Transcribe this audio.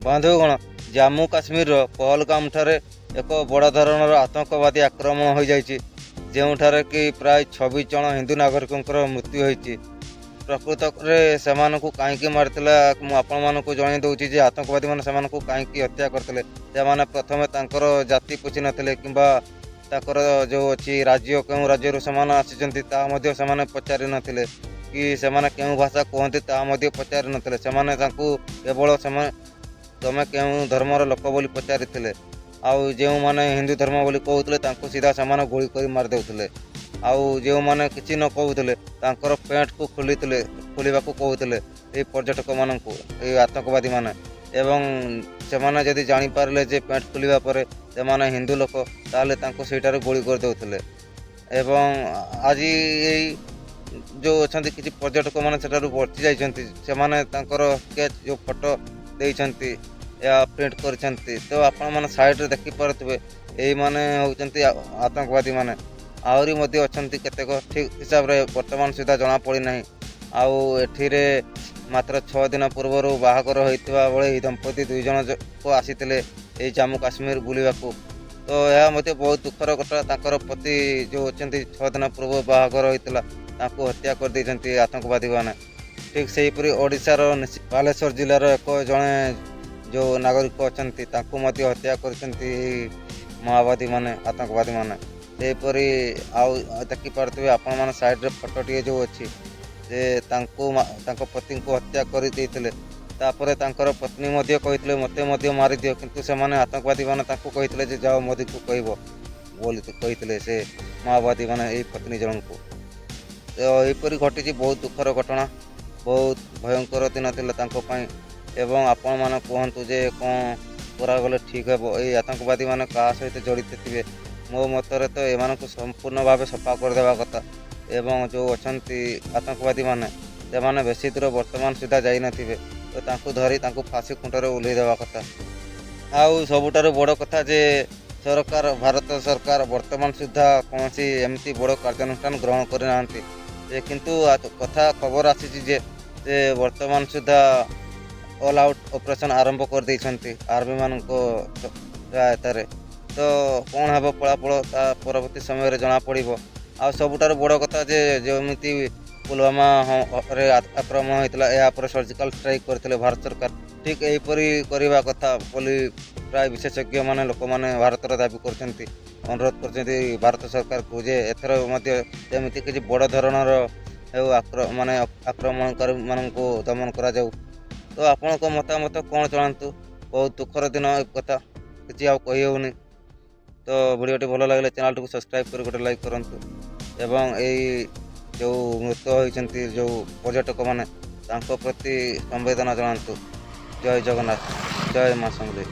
ବନ୍ଧୁଗଣ, ଜାମ୍ମୁ କାଶ୍ମୀରର ପହଲଗାମ ଠାରେ ଏକ ବଡ଼ ଧରଣର ଆତଙ୍କବାଦୀ ଆକ୍ରମଣ ହୋଇଯାଇଛି, ଯେଉଁଠାରେ କି ପ୍ରାୟ 26 ଜଣ ହିନ୍ଦୁ ନାଗରିକଙ୍କର ମୃତ୍ୟୁ ହୋଇଛି। ପ୍ରକୃତରେ ସେମାନଙ୍କୁ କାହିଁକି ମାରିଥିଲା ମୁଁ ଆପଣମାନଙ୍କୁ ଜଣାଇ ଦେଉଛି ଯେ ଆତଙ୍କବାଦୀମାନେ ସେମାନଙ୍କୁ କାହିଁକି ହତ୍ୟା କରିଥିଲେ। ସେମାନେ ପ୍ରଥମେ ତାଙ୍କର ଜାତି ପୋଛି ନଥିଲେ କିମ୍ବା ତାଙ୍କର ଯେଉଁ ଅଛି ରାଜ୍ୟ, କେଉଁ ରାଜ୍ୟରୁ ସେମାନେ ଆସିଛନ୍ତି ତାହା ମଧ୍ୟ ସେମାନେ ପଚାରି ନଥିଲେ, କି ସେମାନେ କେଉଁ ଭାଷା କୁହନ୍ତି ତାହା ମଧ୍ୟ ପଚାରି ନଥିଲେ। ସେମାନେ ତାଙ୍କୁ କେବଳ ତମେ କେଉଁ ଧର୍ମର ଲୋକ ବୋଲି ପଚାରିଥିଲେ। ଆଉ ଯେଉଁମାନେ ହିନ୍ଦୁ ଧର୍ମ ବୋଲି କହୁଥିଲେ ତାଙ୍କୁ ସିଧା ସେମାନେ ଗୁଳି କରି ମାରିଦେଉଥିଲେ। ଆଉ ଯେଉଁମାନେ କିଛି ନ କହୁଥିଲେ ତାଙ୍କର ପ୍ୟାଣ୍ଟକୁ ଖୋଲିବାକୁ କହୁଥିଲେ ଏଇ ପର୍ଯ୍ୟଟକମାନଙ୍କୁ, ଏଇ ଆତଙ୍କବାଦୀମାନେ। ଏବଂ ସେମାନେ ଯଦି ଜାଣିପାରିଲେ ଯେ ପ୍ୟାଣ୍ଟ ଖୋଲିବା ପରେ ସେମାନେ ହିନ୍ଦୁ ଲୋକ, ତାହେଲେ ତାଙ୍କୁ ସେଇଟାରେ ଗୁଳି କରିଦେଉଥିଲେ। ଏବଂ ଆଜି ଏଇ ଯେଉଁ ଅଛନ୍ତି କିଛି ପର୍ଯ୍ୟଟକମାନେ ସେଠାରୁ ବର୍ତ୍ତି ଯାଇଛନ୍ତି, ସେମାନେ ତାଙ୍କର ସ୍କେଚ୍ ଯେଉଁ ଫଟୋ ଦେଇଛନ୍ତି ଏହା ପ୍ରିଣ୍ଟ କରିଛନ୍ତି। ତ ଆପଣମାନେ ସାଇଡ଼ରେ ଦେଖିପାରୁଥିବେ ଏଇମାନେ ହେଉଛନ୍ତି ଆତଙ୍କବାଦୀମାନେ। ଆହୁରି ମଧ୍ୟ ଅଛନ୍ତି କେତେକ, ଠିକ୍ ହିସାବରେ ବର୍ତ୍ତମାନ ସୁଦ୍ଧା ଜଣାପଡ଼ିନାହିଁ। ଆଉ ଏଠିରେ ମାତ୍ର 6 ଦିନ ପୂର୍ବରୁ ବାହାଘର ହୋଇଥିବା ବେଳେ ଏହି ଦମ୍ପତି 2 ଜଣ ଆସିଥିଲେ ଏଇ ଜାମ୍ମୁ କାଶ୍ମୀର ବୁଲିବାକୁ। ତ ଏହା ମଧ୍ୟ ବହୁତ ଦୁଃଖର କଥା। ତାଙ୍କର ପତି ଯେଉଁ ଅଛନ୍ତି 6 ଦିନ ପୂର୍ବ ବାହାଘର ହୋଇଥିଲା, ତାଙ୍କୁ ହତ୍ୟା କରିଦେଇଛନ୍ତି ଆତଙ୍କବାଦୀମାନେ। ଠିକ୍ ସେହିପରି ଓଡ଼ିଶାର ବାଲେଶ୍ୱର ଜିଲ୍ଲାର ଜଣେ ଯେଉଁ ନାଗରିକ ଅଛନ୍ତି ତାଙ୍କୁ ମଧ୍ୟ ହତ୍ୟା କରିଛନ୍ତି ଏହି ମାଓବାଦୀମାନେ, ଆତଙ୍କବାଦୀମାନେ। ସେହିପରି ଆଉ ଦେଖିପାରୁଥିବେ ଆପଣମାନେ ସାଇଡ଼ରେ ଫଟୋଟିଏ ଯେଉଁ ଅଛି, ଯେ ତାଙ୍କ ପତିଙ୍କୁ ହତ୍ୟା କରିଦେଇଥିଲେ। ତାପରେ ତାଙ୍କର ପତ୍ନୀ ମଧ୍ୟ କହିଥିଲେ ମୋତେ ମଧ୍ୟ ମାରିଦିଅ, କିନ୍ତୁ ସେମାନେ ଆତଙ୍କବାଦୀମାନେ ତାଙ୍କୁ କହିଥିଲେ ଯେ ଯାଅ ମୋଦିକୁ କହିବ ବୋଲି କହିଥିଲେ ସେ ମାଓବାଦୀମାନେ ଏହି ପତ୍ନୀ ଜଣଙ୍କୁ। ତ ଏହିପରି ଘଟିଛି, ବହୁତ ଦୁଃଖର ଘଟଣା, ବହୁତ ଭୟଙ୍କର ଦିନ ଥିଲା ତାଙ୍କ ପାଇଁ। ଏବଂ ଆପଣମାନେ କୁହନ୍ତୁ ଯେ କ'ଣ କରାଗଲେ ଠିକ୍ ହେବ। ଏଇ ଆତଙ୍କବାଦୀମାନେ କାହା ସହିତ ଜଡ଼ିତ ଥିବେ? ମୋ ମତରେ ତ ଏମାନଙ୍କୁ ସମ୍ପୂର୍ଣ୍ଣ ଭାବେ ସଫା କରିଦେବା କଥା। ଏବଂ ଯେଉଁ ଅଛନ୍ତି ଆତଙ୍କବାଦୀମାନେ, ସେମାନେ ବେଶୀ ଦୂର ବର୍ତ୍ତମାନ ସୁଦ୍ଧା ଯାଇନଥିବେ, ତ ତାଙ୍କୁ ଧରି ତାଙ୍କୁ ଫାଶୀ ଖୁଣ୍ଟରେ ଓହ୍ଲାଇ ଦେବା କଥା। ଆଉ ସବୁଠାରୁ ବଡ଼ କଥା ଯେ ଭାରତ ସରକାର ବର୍ତ୍ତମାନ ସୁଦ୍ଧା କୌଣସି ଏମିତି ବଡ଼ କାର୍ଯ୍ୟାନୁଷ୍ଠାନ ଗ୍ରହଣ କରିନାହାନ୍ତି। କିନ୍ତୁ ଖବର ଆସିଛି ଯେ ବର୍ତ୍ତମାନ ସୁଦ୍ଧା ଅଲ୍ ଆଉଟ୍ ଅପରେସନ୍ ଆରମ୍ଭ କରିଦେଇଛନ୍ତି ଆର୍ମିମାନଙ୍କ ସହାୟତାରେ। ତ କ'ଣ ହେବ ଫଳାଫଳ ତା ପରବର୍ତ୍ତୀ ସମୟରେ ଜଣାପଡ଼ିବ। ଆଉ ସବୁଠାରୁ ବଡ଼ କଥା ଯେ ଯେମିତି ପୁଲୱାମାରେ ଆକ୍ରମଣ ହୋଇଥିଲା, ଏହା ପରେ ସର୍ଜିକାଲ୍ ଷ୍ଟ୍ରାଇକ୍ କରିଥିଲେ ଭାରତ ସରକାର। ଠିକ୍ ଏହିପରି କରିବା କଥା ବୋଲି ପ୍ରାୟ ବିଶେଷଜ୍ଞମାନେ, ଲୋକମାନେ ଭାରତର ଦାବି କରୁଛନ୍ତି, ଅନୁରୋଧ କରୁଛନ୍ତି ଭାରତ ସରକାରକୁ ଯେ ଏଥର ମଧ୍ୟ ଯେମିତି କିଛି ବଡ଼ ଧରଣର ଆକ୍ରମଣକାରୀମାନଙ୍କୁ ଦମନ କରାଯାଉ। ତ ଆପଣଙ୍କ ମତାମତ କ'ଣ ଜଣାନ୍ତୁ। ବହୁତ ଦୁଃଖର ଦିନ ଏ କଥା, କିଛି ଆଉ କହିହେଉନି। ତ ଭିଡ଼ିଓଟି ଭଲ ଲାଗିଲେ ଚ୍ୟାନେଲଟିକୁ ସବସ୍କ୍ରାଇବ୍ କରି ଗୋଟେ ଲାଇକ୍ କରନ୍ତୁ। ଏବଂ ଏଇ ଯେଉଁ ମୃତ ହୋଇଛନ୍ତି ଯେଉଁ ପର୍ଯ୍ୟଟକମାନେ, ତାଙ୍କ ପ୍ରତି ସମ୍ବେଦନା ଜଣାନ୍ତୁ। ଜୟ ଜଗନ୍ନାଥ, ଜୟ ମା ସମଲେଇ।